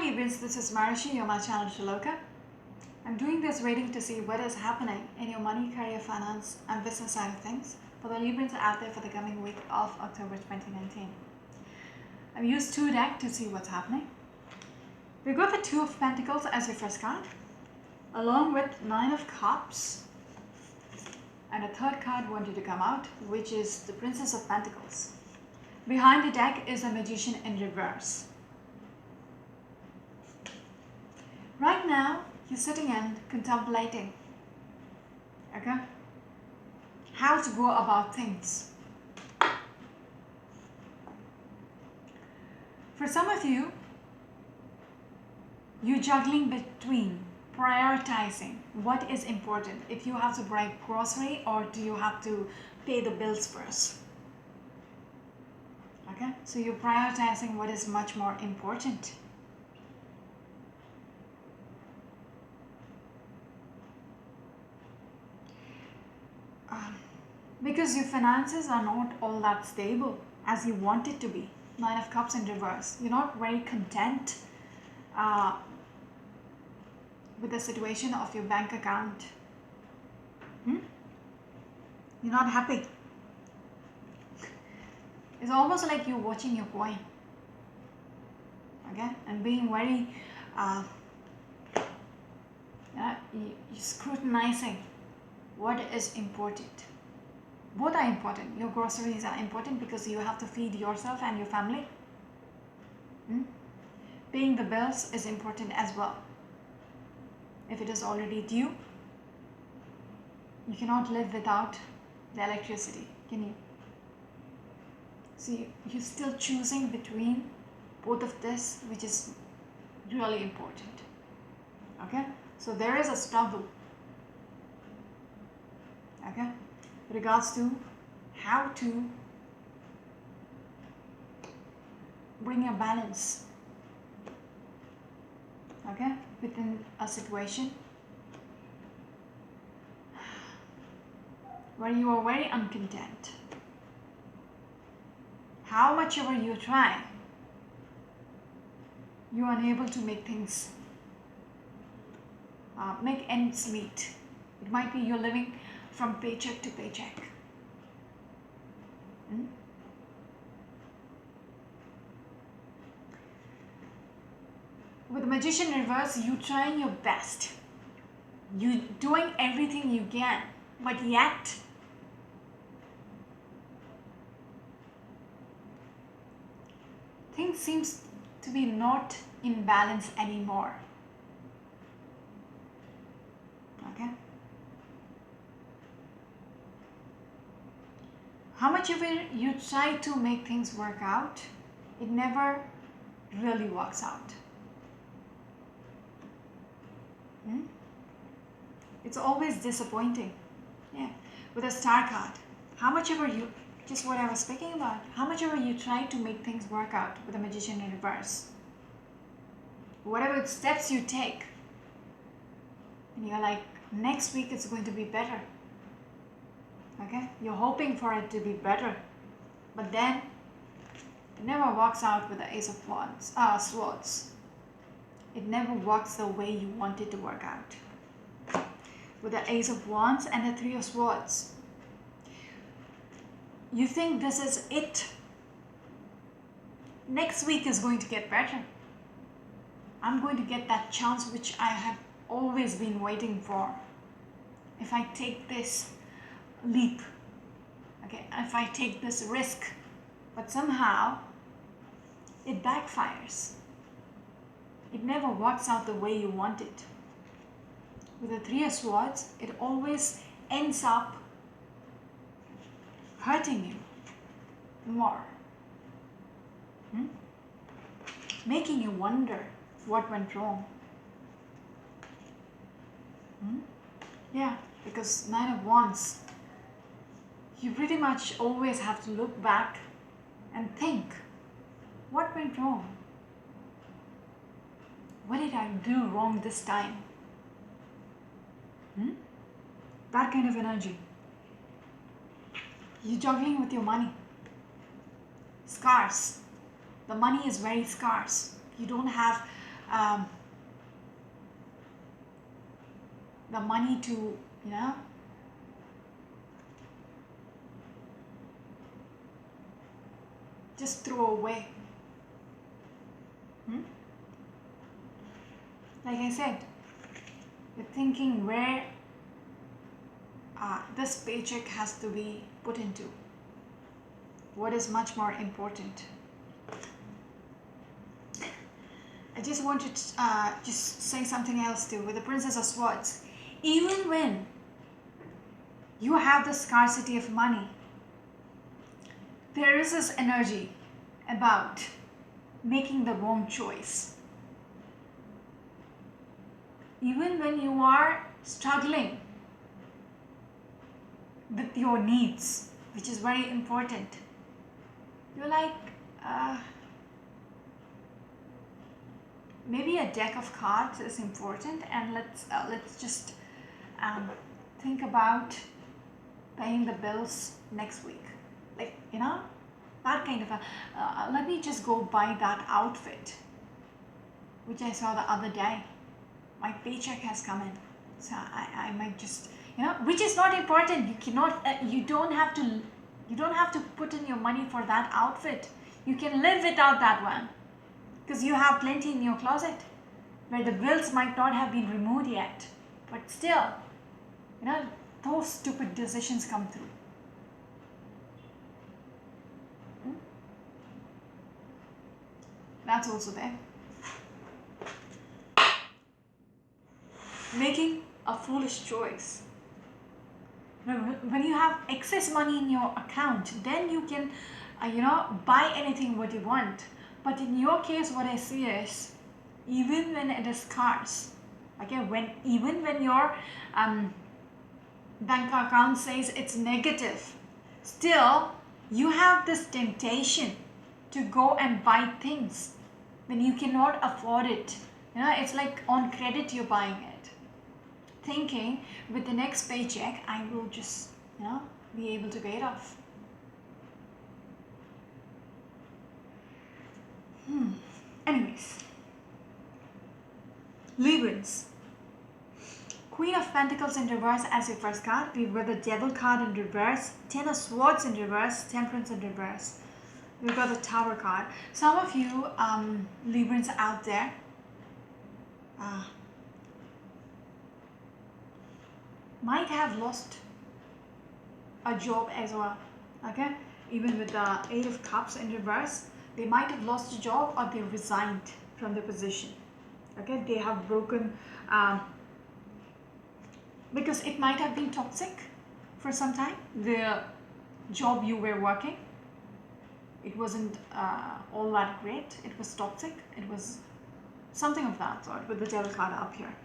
Librans, this is Marishi, you're my channel Shaloka. I'm doing this reading to see what is happening in your money, career, finance and business side of things for the Librans out there for the coming week of October 2019. I've used two decks to see what's happening. We go for Two of Pentacles as your first card, along with Nine of Cups, and a third card wanted to come out, which is the Princess of Pentacles. Behind the deck is the Magician in reverse. Right now, you're sitting and contemplating, okay, how to go about things. For some of you, you're juggling between prioritizing what is important. If you have to buy grocery or do you have to pay the bills first? Okay, so you're prioritizing what is much more important. Because your finances are not all that stable as you want it to be. Nine of Cups in reverse. You're not very content with the situation of your bank account. You're not happy. It's almost like you're watching your coin. Okay? And being very, you're scrutinizing what is important. Both are important. Your groceries are important because you have to feed yourself and your family. Paying the bills is important as well. If it is already due, you cannot live without the electricity, can you? So you're still choosing between both of this, which is really important. Okay? So there is a struggle. Okay? Regards to how to bring a balance, okay, within a situation where you are very uncontent. How much ever you try, you are unable to make things, make ends meet. It might be you're living from paycheck to paycheck. With the Magician reverse, you trying your best. You doing everything you can, but yet things seems to be not in balance anymore. Okay? How much of it you try to make things work out, it never really works out. It's always disappointing. Yeah. With a Star card, how much ever you, just what I was speaking about, how much ever you try to make things work out with a Magician in reverse, whatever steps you take, and you're like, next week it's going to be better. Okay, you're hoping for it to be better, but then it never works out with the Ace of Wands, Swords. It never works the way you want it to work out. With the Ace of Wands and the Three of Swords, you think this is it. Next week is going to get better. I'm going to get that chance which I have always been waiting for. If I take this leap, okay, if I take this risk, but somehow it backfires. It never works out the way you want it. With the Three of Swords, it always ends up hurting you more, making you wonder what went wrong. Yeah, because Nine of Wands, you pretty much always have to look back and think, what went wrong? What did I do wrong this time? That kind of energy. You're juggling with your money. Scarce. The money is very scarce. You don't have um, the money to, just throw away. Like I said, you're thinking where this paycheck has to be put into. What is much more important? I just want to just say something else too with the Princess of Swords. Even when you have the scarcity of money, there is this energy about making the wrong choice. Even when you are struggling with your needs, which is very important, you're like, maybe a deck of cards is important, and let's just think about paying the bills next week. Like, that kind of a, let me just go buy that outfit, which I saw the other day. My paycheck has come in, so I might just, which is not important. You cannot, you don't have to put in your money for that outfit. You can live without that one, because you have plenty in your closet where the bills might not have been removed yet, but still, those stupid decisions come through. That's also there. Making a foolish choice. When you have excess money in your account, then you can, buy anything what you want. But in your case, what I see is, even when it is scarce, okay, even when your bank account says it's negative, still you have this temptation to go and buy things when you cannot afford it. It's like on credit you're buying it, thinking with the next paycheck I will just, be able to pay it off. Anyways, Librans. Queen of Pentacles in reverse as your first card. We've got the Devil card in reverse, Ten of Swords in reverse, Temperance in reverse. We've got the Tower card. Some of you Librans out there, might have lost a job as well. Okay, even with the Eight of Cups in reverse, they might have lost a job, or they resigned from the position. Okay, they have broken, because it might have been toxic for some time. The job you were working, it wasn't all that great. It was toxic. It was something of that sort. With the Devil card up here,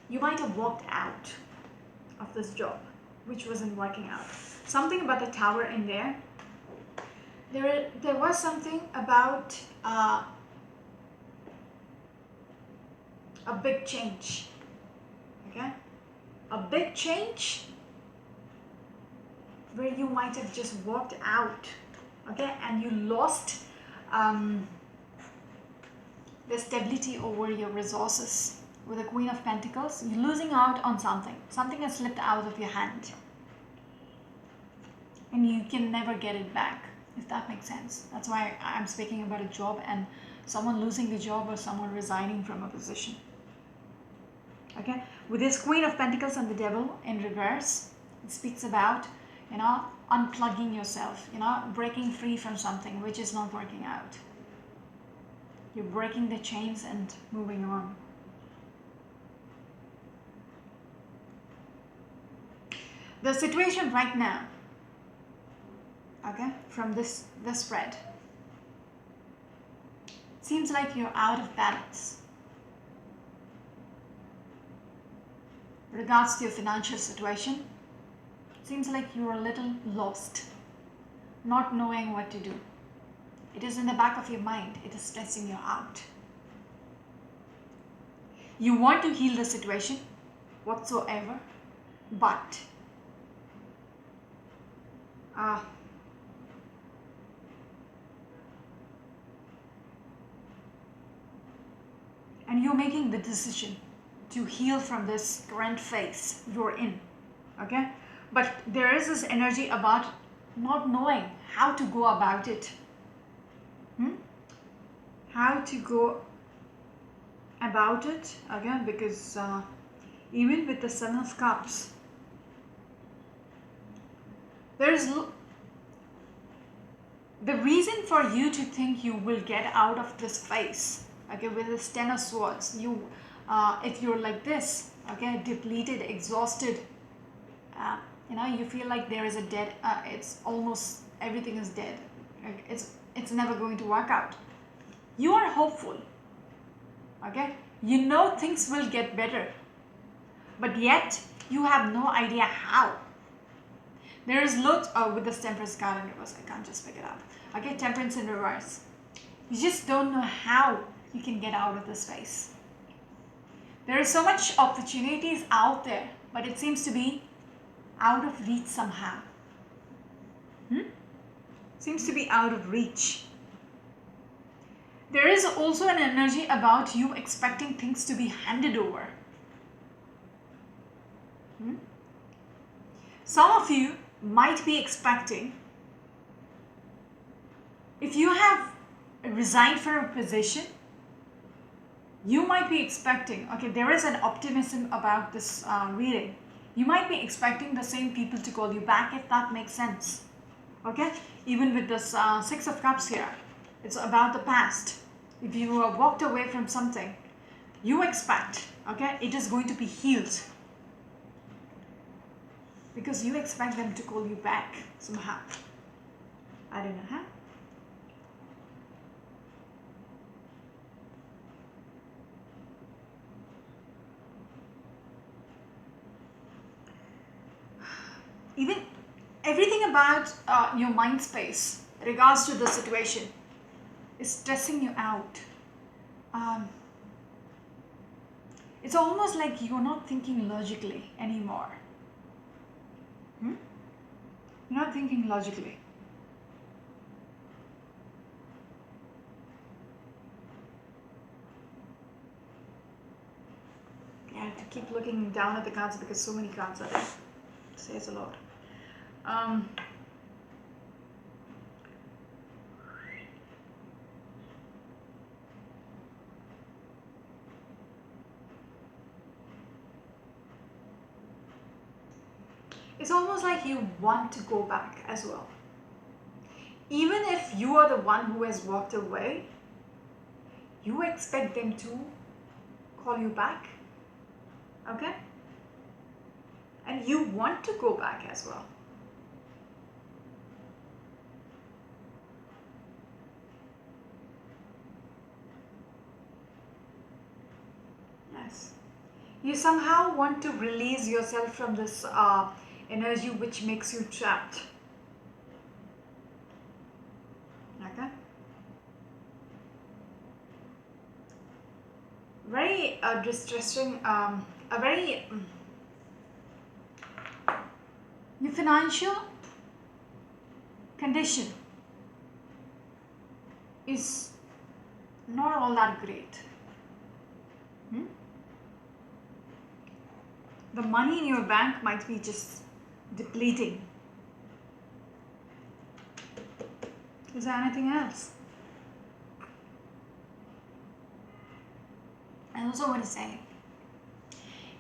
you might have walked out of this job which wasn't working out. Something about the Tower in there. There was something about a big change. Okay, a big change where you might have just walked out. Okay, and you lost the stability over your resources. With the Queen of Pentacles, you're losing out on something. Something has slipped out of your hand, and you can never get it back, if that makes sense. That's why I'm speaking about a job and someone losing the job, or someone resigning from a position. Okay, with this Queen of Pentacles and the Devil in reverse, it speaks about, unplugging yourself, breaking free from something which is not working out. You're breaking the chains and moving on. The situation right now, okay, from this spread, seems like you're out of balance. Regards to your financial situation, seems like you're a little lost, not knowing what to do. It is in the back of your mind. It is stressing you out. You want to heal the situation whatsoever, but and you're making the decision to heal from this current phase you're in. Okay, but there is this energy about not knowing how to go about it. How to go about it, again, because even with the Seven of Cups, there is the reason for you to think you will get out of this phase. Okay, with this Ten of Swords, you if you're like this, okay, depleted, exhausted, you know, you feel like there is a dead, it's almost everything is dead. It's never going to work out. You are hopeful, okay, you know things will get better, but yet you have no idea how. There is loads with this Temperance card in reverse. I can't just pick it up. Okay, Temperance in reverse. You just don't know how you can get out of this phase. There is so much opportunities out there, but it seems to be out of reach somehow. Seems to be out of reach. There is also an energy about you expecting things to be handed over. Some of you might be expecting, if you have resigned from a position, you might be expecting, okay, there is an optimism about this reading. You might be expecting the same people to call you back, if that makes sense. Okay, even with this Six of Cups here, it's about the past. If you walked away from something, you expect, okay, it is going to be healed, because you expect them to call you back somehow. I don't know how. Even everything about your mind space regards to the situation is stressing you out. It's almost like you're not thinking logically anymore. You're not thinking logically. I have to keep looking down at the cards because so many cards are there. It says a lot. It's almost like you want to go back as well. Even if you are the one who has walked away, you expect them to call you back. Okay? And you want to go back as well. Yes. You somehow want to release yourself from this energy which makes you trapped. Okay? Very distressing, a very... your financial condition is not all that great. The money in your bank might be just depleting. Is there anything else? I also want to say,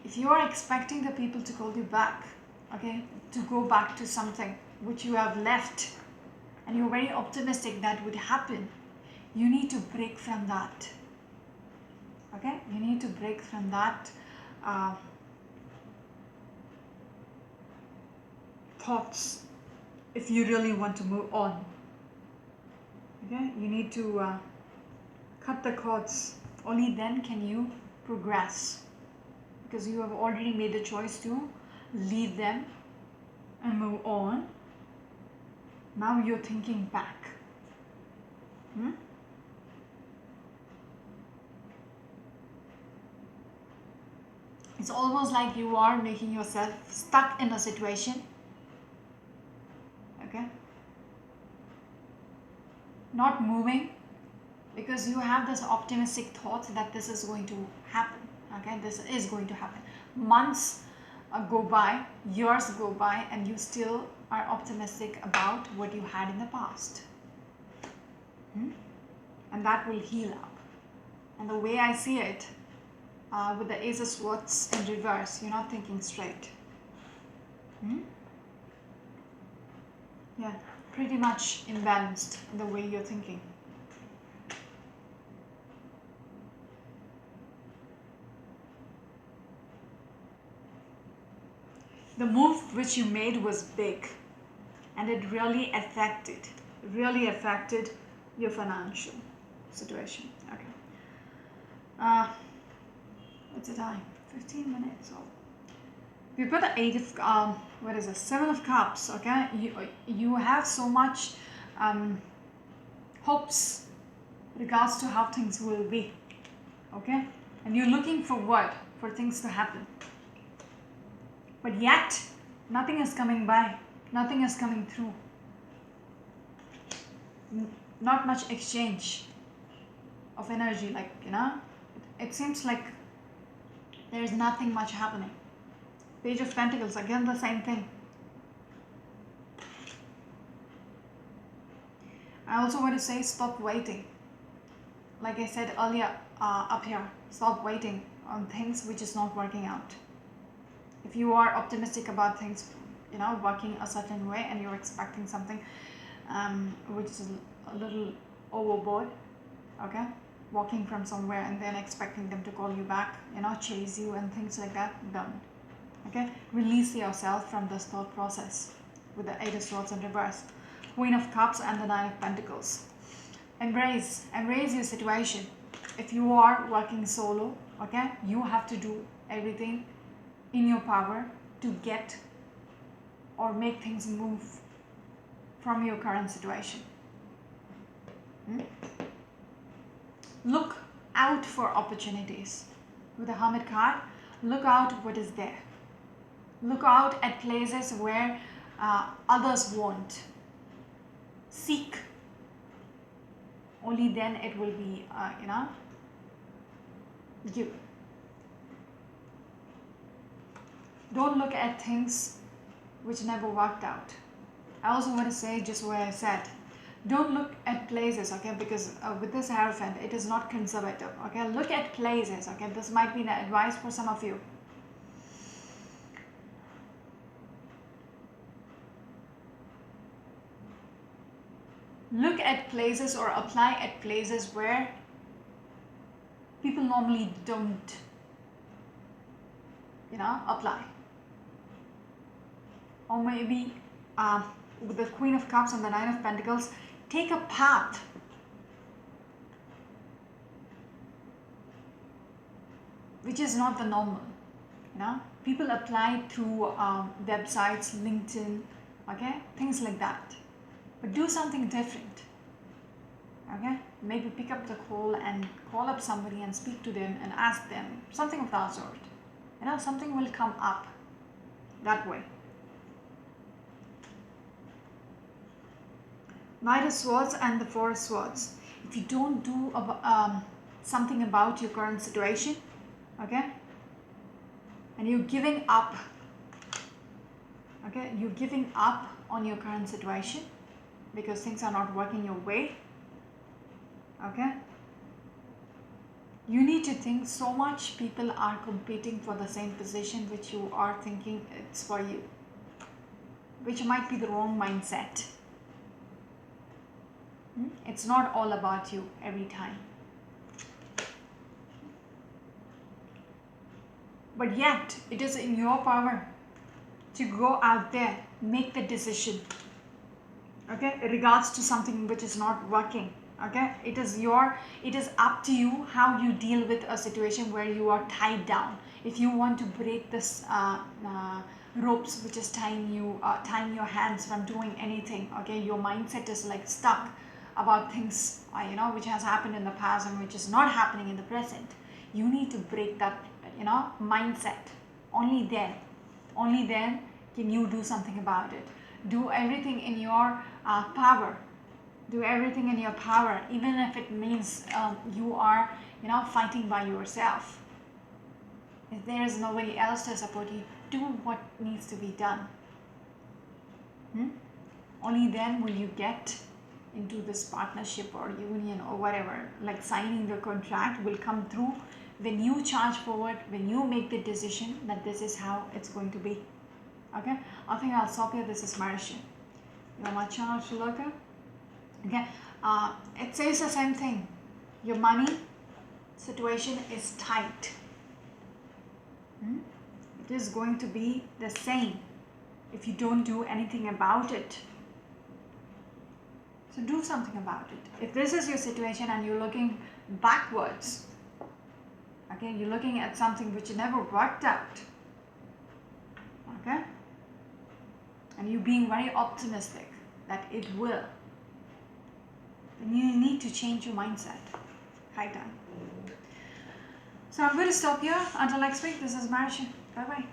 if you are expecting the people to call you back, okay, to go back to something which you have left, and you're very optimistic that would happen, you need to break from that. Okay, you need to break from that thoughts if you really want to move on. Okay, you need to cut the cords. Only then can you progress, because you have already made the choice to leave them and move on. Now you're thinking back. It's almost like you are making yourself stuck in a situation. Okay? Not moving, because you have this optimistic thought that this is going to happen. Okay, this is going to happen. Months go by, years go by, and you still are optimistic about what you had in the past. And that will heal up. And the way I see it, with the Ace of Swords in reverse, you're not thinking straight. Yeah, pretty much imbalanced in the way you're thinking. The move which you made was big, and it really affected your financial situation. Okay. What's the time? 15 minutes. Oh. We've got the 8 of, what is it? 7 of Cups, okay? You have so much hopes regards to how things will be, okay? And you're looking for what? For things to happen. But yet, nothing is coming by. Nothing is coming through. Not much exchange of energy, like, you know? It seems like there's nothing much happening. Page of Pentacles, again the same thing. I also want to say stop waiting. Like I said earlier up here, stop waiting on things which is not working out. If you are optimistic about things, you know, working a certain way, and you're expecting something which is a little overboard, okay? Walking from somewhere and then expecting them to call you back, you know, chase you and things like that, don't. Okay, release yourself from this thought process with the 8 of Swords in reverse, Queen of Cups and the 9 of Pentacles. Embrace your situation. If you are working solo, okay, you have to do everything in your power to get or make things move from your current situation. Look out for opportunities. With the Hermit card, look out what is there. Look out at places where others won't. Seek. Only then it will be, you know, you. Don't look at things which never worked out. I also want to say just what I said. Don't look at places, okay, because with this Hierophant, it is not conservative, okay. Look at places, okay. This might be an advice for some of you. Look at places or apply at places where people normally don't, you know, apply. Or maybe with the Queen of Cups and the 9 of Pentacles, take a path which is not the normal, you know. People apply through websites, LinkedIn, okay, things like that. But do something different, okay? Maybe pick up the call and call up somebody and speak to them and ask them, something of that sort. You know, something will come up that way. Knight of Swords and the 4 of Swords. If you don't do something about your current situation, okay, and you're giving up, okay, you're giving up on your current situation because things are not working your way, okay, you need to think so much people are competing for the same position which you are thinking it's for you, which might be the wrong mindset. It's not all about you every time. But yet, it is in your power to go out there, make the decision, okay, in regards to something which is not working, okay. It is up to you how you deal with a situation where you are tied down. If you want to break this ropes which is tying your hands from doing anything, okay, your mindset is like stuck about things, you know, which has happened in the past and which is not happening in the present. You need to break that, you know, mindset. Only then can you do something about it. Do everything in your power Do everything in your power, even if it means you are, fighting by yourself. If there is nobody else to support you, do what needs to be done. Only then will you get into this partnership or union or whatever, like signing the contract will come through when you charge forward, when you make the decision that this is how it's going to be. Okay, I think I'll stop here. This is Marisha. You're my channel to look at. Okay, it says the same thing. Your money situation is tight. It is going to be the same if you don't do anything about it. So do something about it. If this is your situation and you're looking backwards, okay, you're looking at something which never worked out, okay, and you being very optimistic that it will, then you need to change your mindset. High time. So I'm going to stop here. Until next week, this is Marisha. Bye bye.